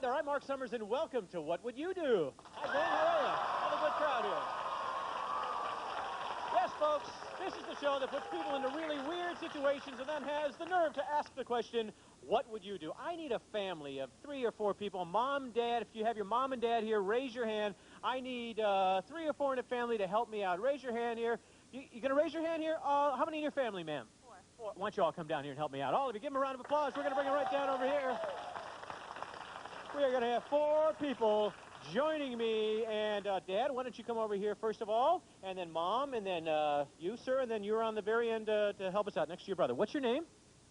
there, I'm Mark Summers, and welcome to What Would You Do? Hi, Ben, how are you? Have a good crowd here. Yes, folks, this is the show that puts people into really weird situations and then has the nerve to ask the question, what would you do? I need a family of 3 or 4 people, mom, dad. If you have your mom and dad here, raise your hand. I need 3 or 4 in a family to help me out. Raise your hand here. You going to raise your hand here? How many in your family, ma'am? 4. Why don't you all come down here and help me out? All of you, give them a round of applause. We're going to bring them right down over here. We are going to have 4 people joining me. And, Dad, why don't you come over here first of all? And then Mom, and then you, sir, and then you're on the very end to help us out next to your brother. What's your name?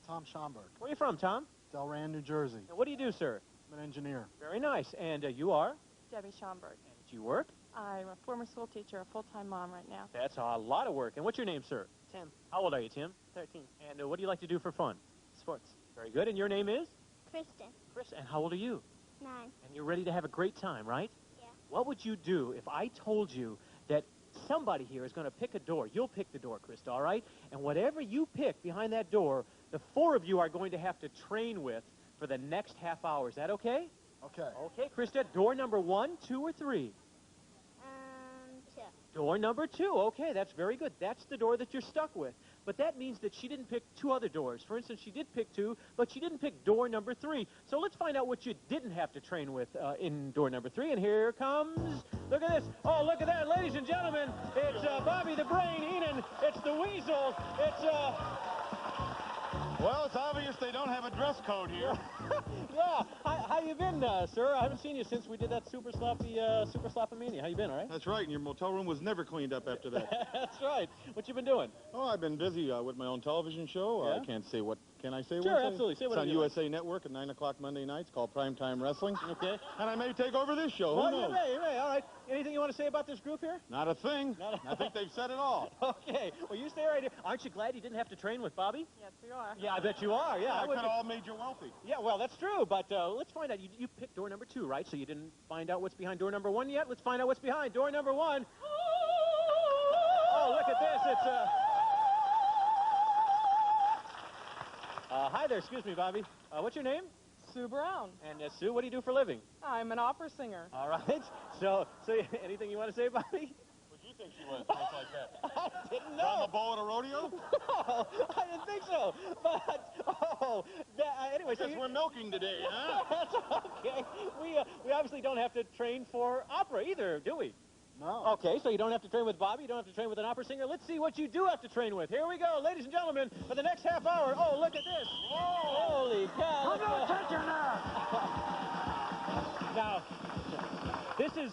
Tom Schomburg. Where are you from, Tom? Delran, New Jersey. And what do you do, sir? I'm an engineer. Very nice. And you are? Debbie Schomburg. And do you work? I'm a former school teacher, a full-time mom right now. That's a lot of work. And what's your name, sir? Tim. How old are you, Tim? 13. And what do you like to do for fun? Sports. Very good. And your name is? Kristen. Chris. And how old are you? 9. And you're ready to have a great time, right? Yeah. What would you do if I told you that somebody here is going to pick a door? You'll pick the door, Krista, all right? And whatever you pick behind that door, the 4 of you are going to have to train with for the next half hour. Is that okay? Okay. Okay, Krista, door number 1, 2, or 3? 2. Door number 2. Okay, that's very good. That's the door that you're stuck with. But that means that she didn't pick 2 other doors. For instance, she did pick 2, but she didn't pick door number 3. So let's find out what you didn't have to train with in door number 3. And here comes, look at this. Oh, look at that, ladies and gentlemen. It's Bobby the Brain Heenan. It's the Weasel. It's, Well, it's obvious they don't have a dress code here. yeah. How you been, sir? I haven't seen you since we did that Super Sloppy-mania. How you been, all right? That's right, and your motel room was never cleaned up after that. That's right. What you been doing? Oh, I've been busy with my own television show. Yeah? I can't say what. Can I say? Sure, what absolutely. Say it's whatever on you like. USA Network at 9 o'clock Monday nights, called Primetime Wrestling. Okay. And I may take over this show. Well, Who knows? you may. All right. Anything you want to say about this group here? Not a thing. I think they've said it all. Okay. Well, you stay right here. Aren't you glad you didn't have to train with Bobby? Yes, we are. Yeah, I bet you are. Yeah, I I could would. have all made you wealthy. Yeah, well, that's true. But let's find out. You picked door number 2, right? So you didn't find out what's behind door number 1 yet? Let's find out what's behind door number 1. Oh, look at this. It's hi there. Excuse me, Bobby. What's your name? Sue Brown. And Sue, what do you do for a living? I'm an opera singer. All right. So anything you want to say, Bobby? What do you think she was? Like that? I didn't On know. the ball at a rodeo? No, I didn't think so. But, anyway, so Guess we're milking today, huh? that's okay. We obviously don't have to train for opera either, do we? No. Okay, so you don't have to train with Bobby, you don't have to train with an opera singer. Let's see what you do have to train with. Here we go, ladies and gentlemen, for the next half hour. Oh, look at this. Whoa. Holy cow. Now, this is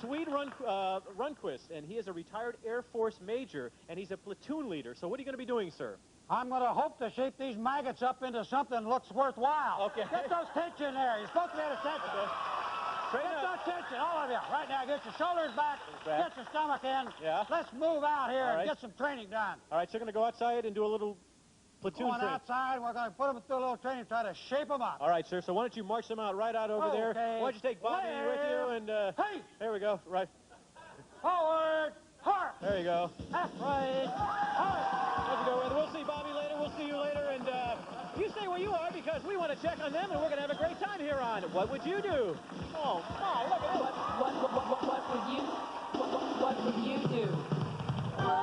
Swede Rundquist, and he is a retired Air Force major, and he's a platoon leader. So what are you going to be doing, sir? I'm going to hope to shape these maggots up into something that looks worthwhile. Okay. Get those tension there. You're supposed to be at attention. Train Get up. those tension, all of you. Right now, get your shoulders back, Back. get your stomach in. Yeah. Let's move out here All right. and get some training done. All right, so you're going to go outside and do a little platoon Going training. outside, we're going to put them through a little training, try to shape them up. All right, sir, so why don't you march them out right out over there? Okay. Why don't you take Bobby with you and, Hey! there we go, right. Forward, hard, There you go. left, right, hard. There you go. We'll see Bobby later. We'll see you later. And you stay where you are because we want to check on them, and we're going to have a great time here on What Would You Do? Oh, my, look at this. What would you do?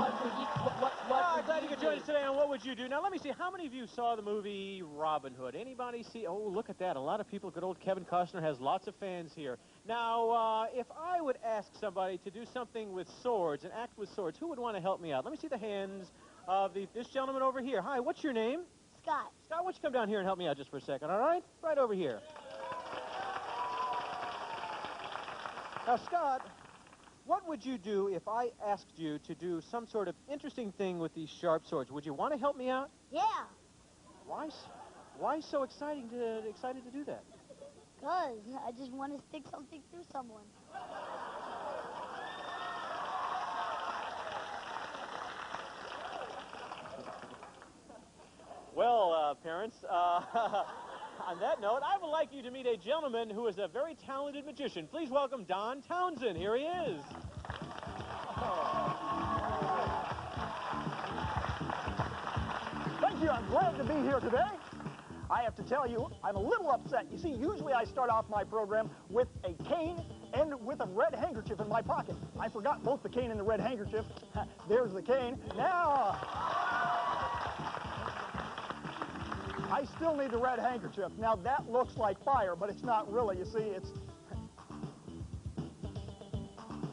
Ah, glad you could join us today on What Would You Do? Now, let me see. How many of you saw the movie Robin Hood? Anybody see? Oh, look at that. A lot of people. Good old Kevin Costner has lots of fans here. Now, if I would ask somebody to do something with swords and act with swords, who would want to help me out? Let me see the hands of this gentleman over here. Hi, what's your name? Scott. Scott, why don't you come down here and help me out just for a second, all right? Right over here. Now, Scott, what would you do if I asked you to do some sort of interesting thing with these sharp swords? Would you want to help me out? Yeah. Why so excited to do that? Because I just want to stick something through someone. parents. On that note, I would like you to meet a gentleman who is a very talented magician. Please welcome Don Townsend. Here he is. Thank you. I'm glad to be here today. I have to tell you, I'm a little upset. You see, usually I start off my program with a cane and with a red handkerchief in my pocket. I forgot both the cane and the red handkerchief. There's the cane. Now, I still need the red handkerchief. Now, that looks like fire, but it's not really. You see, it's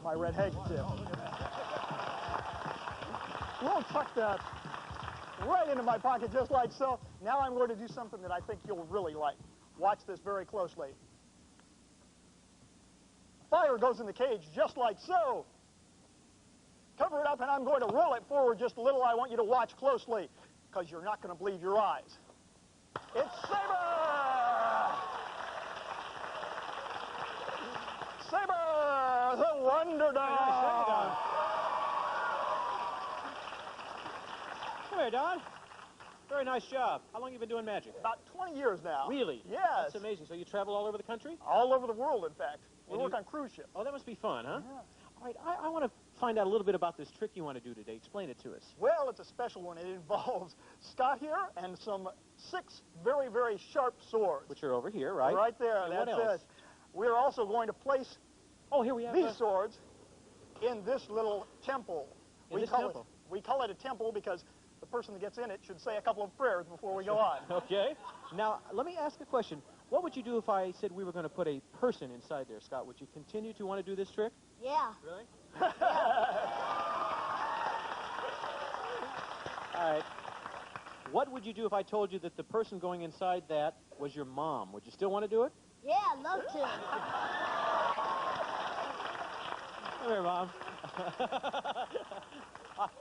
my red handkerchief. We'll tuck that right into my pocket just like so. Now I'm going to do something that I think you'll really like. Watch this very closely. Fire goes in the cage just like so. Cover it up and I'm going to roll it forward just a little. I want you to watch closely because you're not going to believe your eyes. It's Saber! Saber, the Wonder Dog! Come here, Don. Very nice job. How long have you been doing magic? About 20 years now. Really? Yes. That's amazing. So you travel all over the country? All over the world, in fact. We And work you- on cruise ships. Oh, that must be fun, huh? Yeah. All right, I want to find out a little bit about this trick you want to do today. Explain it to us. Well, it's a special one. It involves Scott here and some 6 very, very sharp swords. Which are over here, right? Right there. And That's what else? it. We're also going to place Oh, here we have these swords in this little temple. In this call temple? We call it a temple because the person that gets in it should say a couple of prayers before we go on. Okay. Now, let me ask a question. What would you do if I said we were going to put a person inside there, Scott? Would you continue to want to do this trick? Yeah. Really? All right. What would you do if I told you that the person going inside that was your mom? Would you still want to do it? Yeah, I'd love to. Come here, Mom.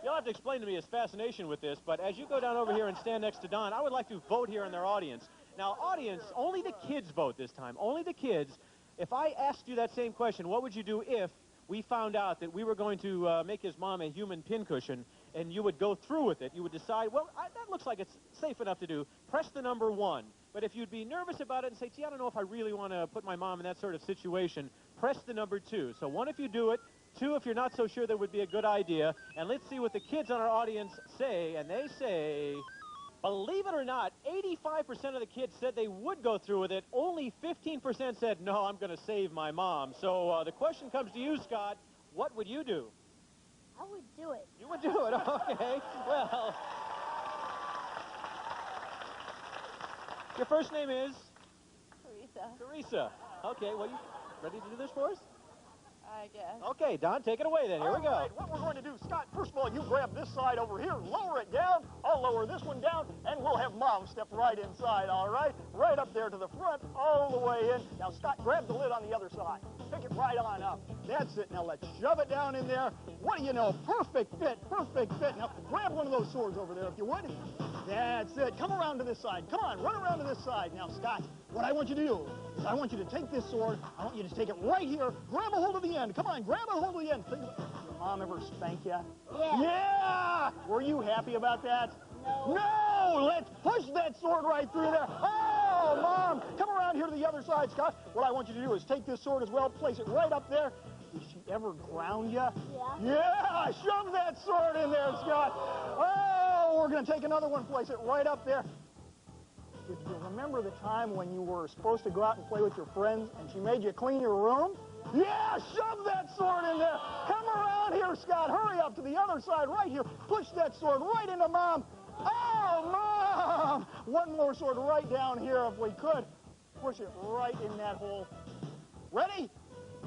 You'll have to explain to me his fascination with this, but as you go down over here and stand next to Don, I would like to vote here in their audience. Now, audience, only the kids vote this time. Only the kids. If I asked you that same question, what would you do if we found out that we were going to make his mom a human pincushion and you would go through with it? You would decide, well, that looks like it's safe enough to do. Press the number 1. But if you'd be nervous about it and say, gee, I don't know if I really want to put my mom in that sort of situation, press the number 2. So 1 if you do it, 2 if you're not so sure that would be a good idea. And let's see what the kids on our audience say. And they say, believe it or not, 85% of the kids said they would go through with it. Only 15% said, no, I'm going to save my mom. So the question comes to you, Scott. What would you do? I would do it. You would do it, okay. Well, your first name is? Teresa, Teresa. Okay, well, you ready to do this for us? I guess. Okay, Don, take it away then. Here we go. All right, what we're going to do, Scott, first of all, you grab this side over here, lower it down. I'll lower this one down, and we'll have Mom step right inside, all right? Right up there to the front, all the way in. Now, Scott, grab the lid on the other side. Pick it right on up. That's it. Now, let's shove it down in there. What do you know? Perfect fit, perfect fit. Now, grab one of those swords over there, if you would. That's it. Come around to this side. Come on, run around to this side. Now, Scott, what I want you to do is I want you to take this sword. I want you to take it right here. Grab a hold of the end. Come on, grab a hold of the end. Think about, your mom ever spank you? Yeah. Yeah! Were you happy about that? No. No! Let's push that sword right through there. Oh, Mom! Come around here to the other side, Scott. What I want you to do is take this sword as well, place it right up there. Did she ever ground you? Yeah. Yeah! Shove that sword in there, Scott. Oh, we're going to take another one, place it right up there. Did you remember the time when you were supposed to go out and play with your friends and she made you clean your room? Yeah, shove that sword in there. Come around here, Scott. Hurry up to the other side right here. Push that sword right into Mom. Oh, Mom! One more sword right down here if we could. Push it right in that hole. Ready?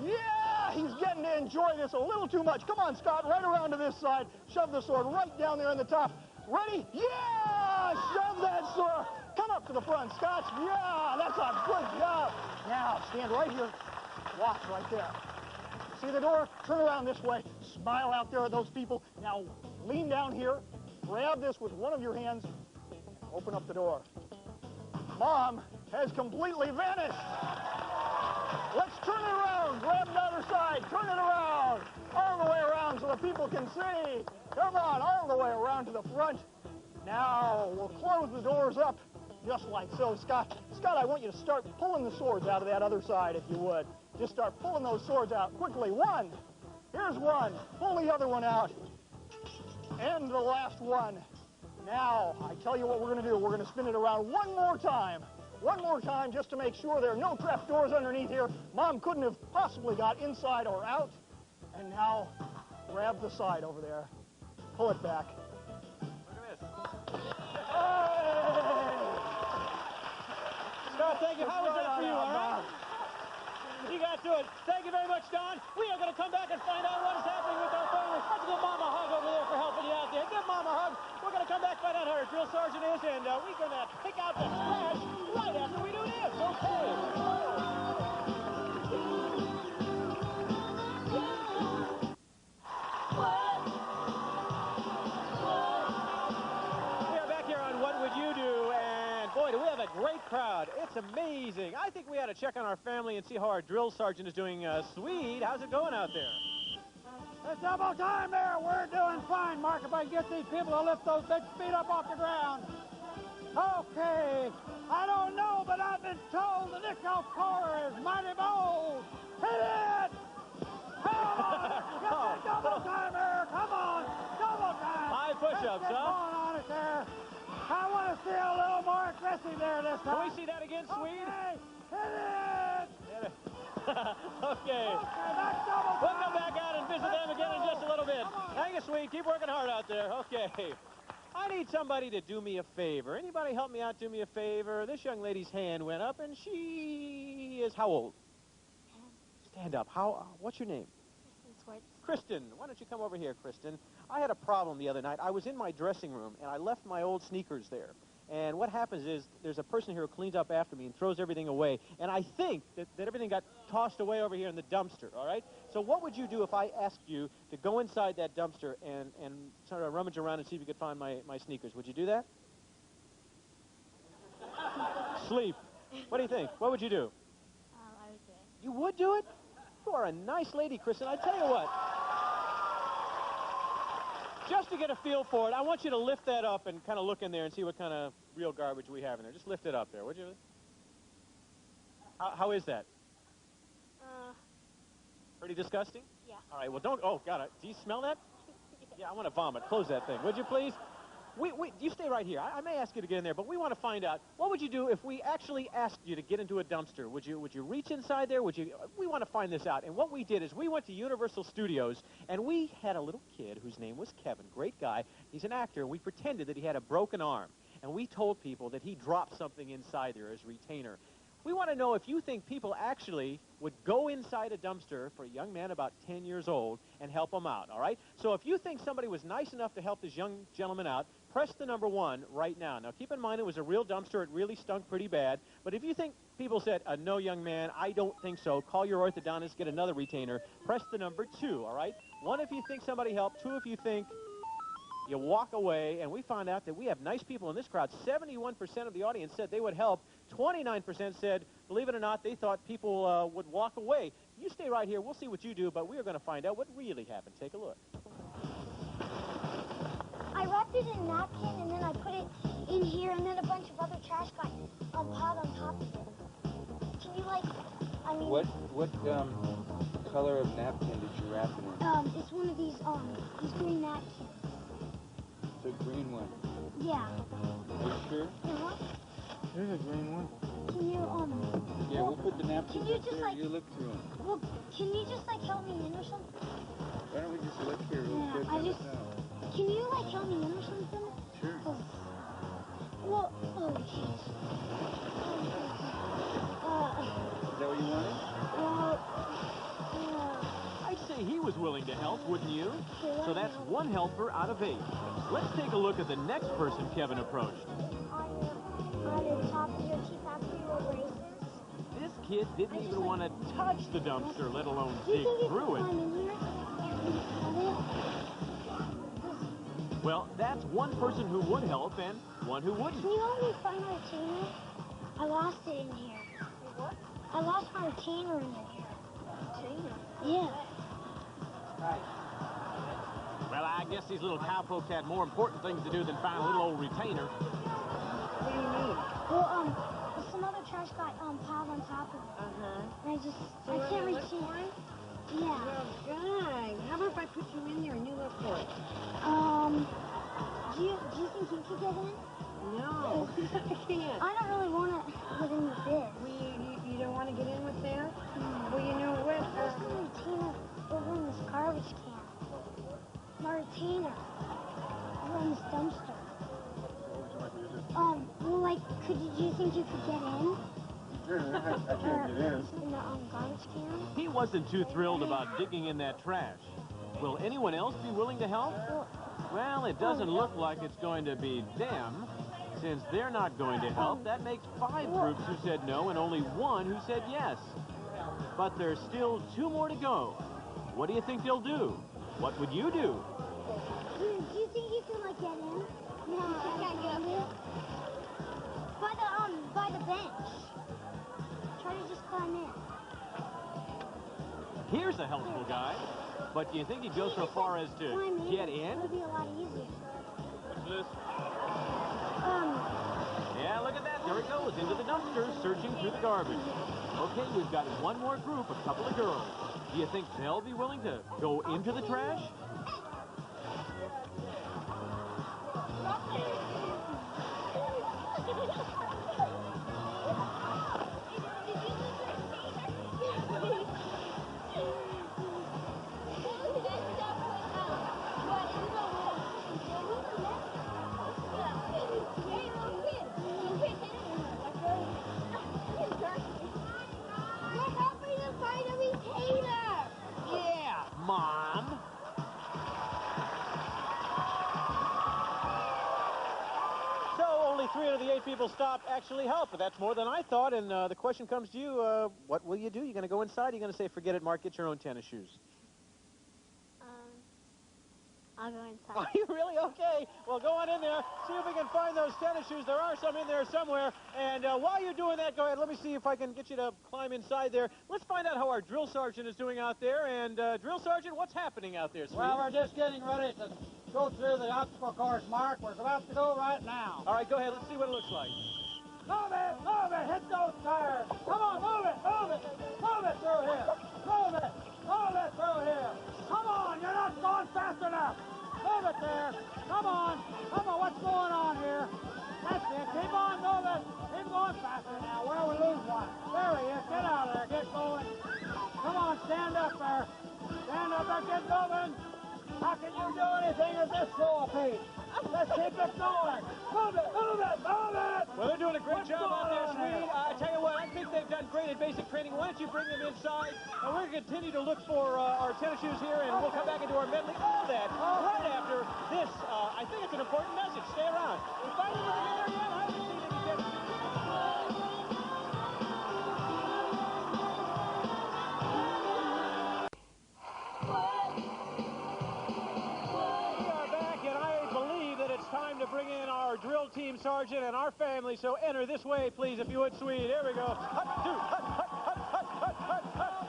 Yeah, he's getting to enjoy this a little too much. Come on, Scott, right around to this side. Shove the sword right down there in the top. Ready? Yeah! Shove that sword. Come up to the front, Scott. Yeah, that's a good job. Now, stand right here. Watch right there. See the door? Turn around this way. Smile out there at those people. Now, lean down here. Grab this with one of your hands. Open up the door. Mom has completely vanished. Let's turn it around. Grab the other side. Turn it around. All the way around so the people can see. Come on, all the way around to the front. Now, we'll close the doors up. just like so. Scott, I want you to start pulling the swords out of that other side, if you would. Just start pulling those swords out quickly. One. Here's one. Pull the other one out. And the last one. Now, I tell you what we're going to do. We're going to spin it around one more time. One more time just to make sure there are no trap doors underneath here. Mom couldn't have possibly got inside or out. And now, grab the side over there. Pull it back. Scott, thank you. How was that for you, all right? You got to it. Thank you very much, Don. We are going to come back and find out what is happening with our family. Let's give Mom a hug over there for helping you out there. Give Mom a hug. We're going to come back, find out how our drill sergeant is, and we're going to pick out the trash right after we do this. Okay. Boy, do we have a great crowd. It's amazing. I think we ought to check on our family and see how our drill sergeant is doing. Swede, how's it going out there? It's double time there. We're doing fine, Mark, if I can get these people to lift those big feet up off the ground. Okay. I don't know, but I've been told the nickel core is mighty bold. Hit it! Come on! Get that double timer! Come on! Double time! 5 push-ups, Let's get going on it there. I want to see a little more aggressive there this time. Can we see that again, Swede? Okay. Hit it! Okay. That's double time. We'll come back out and visit them again in just a little bit. Hang it, Swede. Keep working hard out there. Okay. I need somebody to do me a favor. Anybody help me out, do me a favor? This young lady's hand went up, and she is how old? Stand up. What's your name? Kristen, why don't you come over here, Kristen? I had a problem the other night. I was in my dressing room, and I left my old sneakers there. And what happens is there's a person here who cleans up after me and throws everything away. And I think that everything got tossed away over here in the dumpster, all right? So what would you do if I asked you to go inside that dumpster and sort of rummage around and see if you could find my sneakers? Would you do that? Sleep. What do you think? What would you do? I would do it. You would do it? You are a nice lady, Kristen. I tell you what. Just to get a feel for it, I want you to lift that up and kind of look in there and see what kind of real garbage we have in there. Just lift it up there, would you? How is that? Pretty disgusting? Yeah. All right, well, don't... Oh, God, do you smell that? Yeah, I want to vomit. Close that thing, would you, please? You stay right here. I may ask you to get in there, but we want to find out, what would you do if we actually asked you to get into a dumpster? Would you reach inside there? We want to find this out. And what we did is we went to Universal Studios, and we had a little kid whose name was Kevin. Great guy. He's an actor. We pretended that he had a broken arm, and we told people that he dropped something inside there as retainer. We want to know if you think people actually would go inside a dumpster for a young man about 10 years old and help him out, all right? So if you think somebody was nice enough to help this young gentleman out, press the number 1 right now. Now, keep in mind it was a real dumpster. It really stunk pretty bad. But if you think people said, no, young man, I don't think so, call your orthodontist, get another retainer. Press the number 2, all right? 1 if you think somebody helped. 2 if you think you walk away. And we found out that we have nice people in this crowd. 71% of the audience said they would help. 29% said, believe it or not, they thought people would walk away. You stay right here. We'll see what you do, but we are going to find out what really happened. Take a look. I wrapped it in a napkin, and then I put it in here, and then a bunch of other trash got piled on top of it. Can you, What color of napkin did you wrap it in? It's one of these green napkins. The green one. Yeah. Are you sure? Here's a green one. Can you, Yeah, we'll put the napkins you up just, there. You look through them. well, can you just, help me in or something? Why don't we just look here real Yeah, quick? can you, help me in or something? Sure. Well, oh, jeez. Is that what you wanted? I'd say he was willing to help, wouldn't you? So that's 1 helper out of 8. Let's take a look at the next person Kevin approached. On the top of your teeth after you erase this? This kid didn't even want to touch the dumpster, let alone dig through it. Well, that's 1 person who would help and 1 who wouldn't. Can you help me find my retainer? I lost it in here. What? I lost my retainer in here. Retainer? Yeah. Well, I guess these little cowpokes had more important things to do than find a little old retainer. What do you mean? Well, some other trash got piled on top of it. Uh-huh. And I can't reach it. Yeah. Well, good. How about if I put you in there and you look for it? Do you think you could get in? No, I can't. I don't really want to get in with this. Well, you don't want to get in with that? Well, you know what? There's Martina over in this garbage can. Martina. Over in this dumpster. Well, like, do you think you could get in? Sure, I can't get in. In the garbage can? He wasn't too thrilled about digging in that trash. Will anyone else be willing to help? Well, it doesn't look like it's going to be them. Since they're not going to help, that makes 5 groups who said no and only 1 who said yes. But there's still 2 more to go. What do you think they'll do? What would you do? Do you think you can, like, get in? No, I can't get in. By the bench. Try to just climb in. Here's a helpful guy. But do you think he'd go so far as to get in? It'll be a lot easier. What's this? Yeah, look at that. There it goes, into the dumpster, searching through the garbage. Okay, we've got 1 more group, a couple of girls. Do you think they'll be willing to go into the trash? Yeah, Mom. So only 3 out of the 8 people stopped actually helped, but that's more than I thought. And the question comes to you, what will you do? You're going to go inside? You're going to say, forget it, Mark, get your own tennis shoes. I'll go inside. Are you really? Okay. Well, go on in there. See if we can find those tennis shoes. There are some in there somewhere. And while you're doing that, go ahead. Let me see if I can get you to climb inside there. Let's find out how our drill sergeant is doing out there. And drill sergeant, what's happening out there, sweetie? Well, we're just getting ready to go through the obstacle course, Mark. We're about to go right now. All right, go ahead. Let's see what it looks like. Move it, hit those tires. Come on, move it through here. Move it through here. Come on, you're not going fast enough. Move it there. Come on, what's going on here? That's it, keep on moving. Keep going faster now. Well, we lose one. There he is, get out of there, get going. Come on, stand up there. Stand up there, get moving. How can you do anything at this slow pace? Let's keep it going. Move it. Well, they're doing a great job out there, sweetie. I tell you what, I think they've done great at basic training. Why don't you bring them inside? And we're going to continue to look for our tennis shoes here, and we'll come back into our medley. All that right after this. I think it's an important message. Stay around. We finally together again. I haven't seen it again. Time to bring in our drill team sergeant and our family, so enter this way, please, if you would, sweetie. Here we go. Hut, two, hut, hut, hut, hut, hut, hut.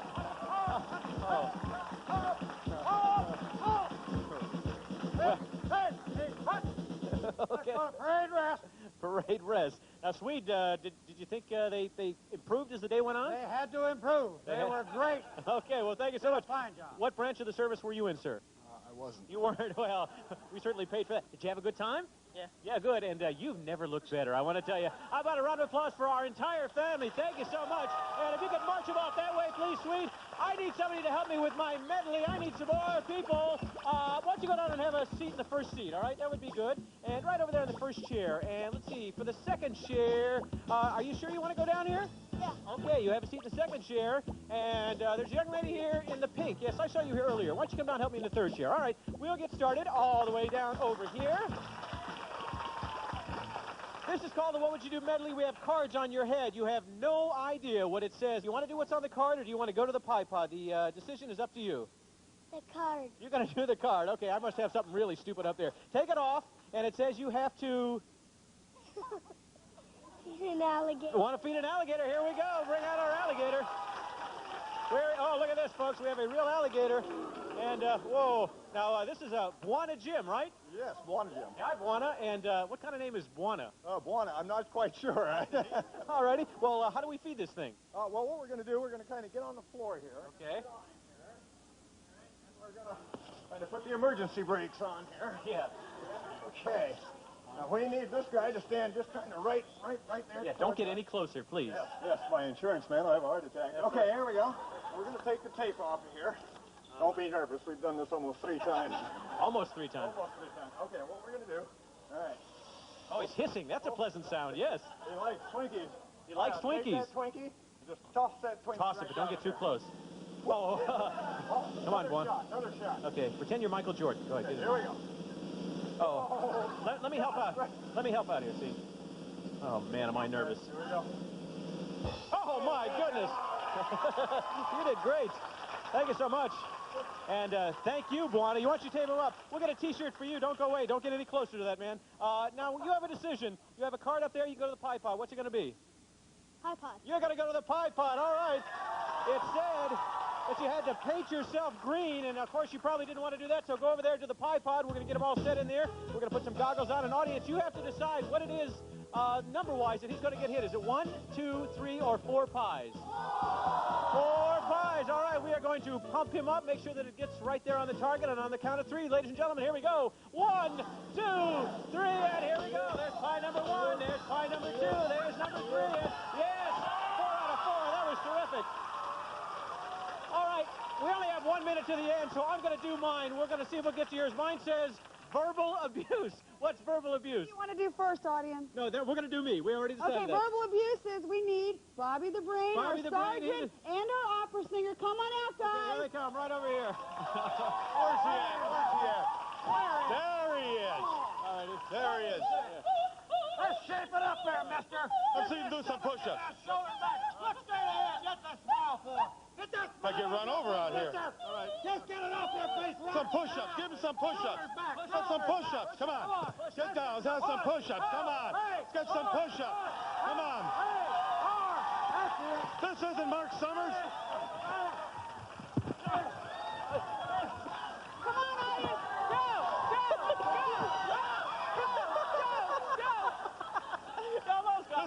Okay. Parade rest. Parade rest. Now, Swede, did you think they improved as the day went on? They had to improve. They were great. Okay, well, thank you so much. Fine job. What branch of the service were you in, sir? I wasn't. You weren't? Well, we certainly paid for that. Did you have a good time? Yeah. Yeah, good. And you've never looked better, I want to tell you. How about a round of applause for our entire family? Thank you so much. And if you could march them off that way, please, sweet. I need somebody to help me with my medley. I need some more people. Why don't you go down and have a seat in the first seat, all right? That would be good. And right over there in the first chair. And let's see, for the second chair, are you sure you want to go down here? Yeah. Okay, you have a seat in the second chair. And there's a young lady here in the pink. Yes, I saw you here earlier. Why don't you come down and help me in the third chair? All right, we'll get started all the way down over here. This is called the What Would You Do medley. We have cards on your head. You have no idea what it says. You want to do what's on the card, or do you want to go to the pie pod? The decision is up to you. The card. You're going to do the card. Okay, I must have something really stupid up there. Take it off, and it says you have to... Feed an alligator. Want to feed an alligator? Here we go. Bring out our alligator. Oh, look at this, folks. We have a real alligator. And, whoa. Now, this is Buona Jim, right? Yes, Buona Jim. Hi, Buona. And what kind of name is Buona? Buona, I'm not quite sure. All righty. Well, how do we feed this thing? Well, what we're going to do, we're going to kind of get on the floor here. Okay. We're going to kind of put the emergency brakes on here. Yeah. Okay. Now, we need this guy to stand just kind of right there. Yeah, don't get any closer, please. Yes, my insurance man will have a heart attack. Okay, here we go. We're going to take the tape off of here. Don't be nervous. We've done this almost 3 times. Almost 3 times. Almost 3 times. Okay, what we're going to do. All right. Oh, he's hissing. That's a pleasant sound, yes. He likes Twinkies. He likes Take Twinkies. that Twinkie. Just toss that Twinkie. Toss it, but don't get too close. Whoa. Come on, Buona. Another shot. Okay, pretend you're Michael Jordan. Go ahead. Here we go. Oh. Let me help out. Let me help out here, see. Oh, man, am I nervous. Here we go. Oh, my goodness. You did great. Thank you so much. And thank you, Buona. You want your table up? We'll get a T-shirt for you. Don't go away. Don't get any closer to that, man. Now, you have a decision. You have a card up there. You go to the pie pod. What's it going to be? Pie pod. You're going to go to the pie pod. All right. It said that you had to paint yourself green, and of course you probably didn't want to do that, so go over there to the pie pod. We're going to get them all set in there. We're going to put some goggles on. And audience, you have to decide what it is number-wise that he's going to get hit. Is it 1, 2, 3, or 4 pies? 4 pies. All right, we are going to pump him up, make sure that it gets right there on the target, and on the count of 3, ladies and gentlemen, here we go. 1, 2, 3, and here we go. There's pie number 1. There's pie number 2. There's number 3. And yes, 4 out of 4. That was terrific. All right, we only have 1 minute to the end, so I'm going to do mine. We're going to see if we'll get to yours. Mine says verbal abuse. What's verbal abuse? What do you want to do first, audience? No, we're going to do me. We already decided that. Verbal abuse is we need Bobby the Brain, Bobby our the Brain, sergeant, and our opera singer. Come on out, Okay, here guys. they come, right over here. Where's he at? Where's he at? There he is. All right, There he is. Let's shape it up there, mister. Let's see him do some push-ups. Shoulder back. Look straight ahead. Get that smile for it. Get that I get run over out here. All right. Just get it off their face. Right. Some push-ups. Give him some push-ups. Let's some push-ups. Come on. Get down. Let's have some push-ups. Come on. Let's get some push-ups. Come on. That's it. This isn't Mark Summers.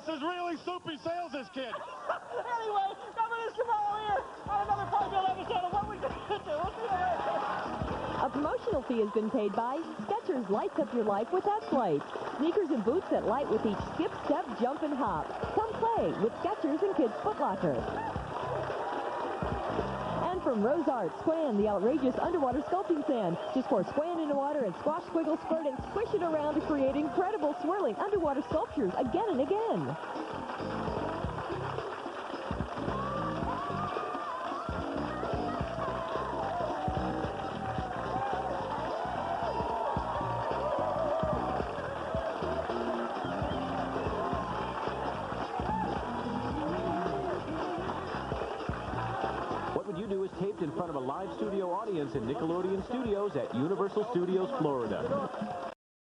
This is really Soupy Sales, this kid. Anyway, Governor tomorrow here on another Pie-Bill episode of What We Do. We'll see you later. A promotional fee has been paid by Skechers Lights Up Your Life with S-Lights. Sneakers and boots that light with each skip, step, jump, and hop. Come play with Skechers and Kids Foot Locker. And from Rose Art, Squan, the outrageous underwater sculpting sand. Just pour Squan into water and squash, squiggle, squirt, and squish it around to create incredible swirling underwater sculptures again and again. Taped in front of a live studio audience in Nickelodeon Studios at Universal Studios, Florida.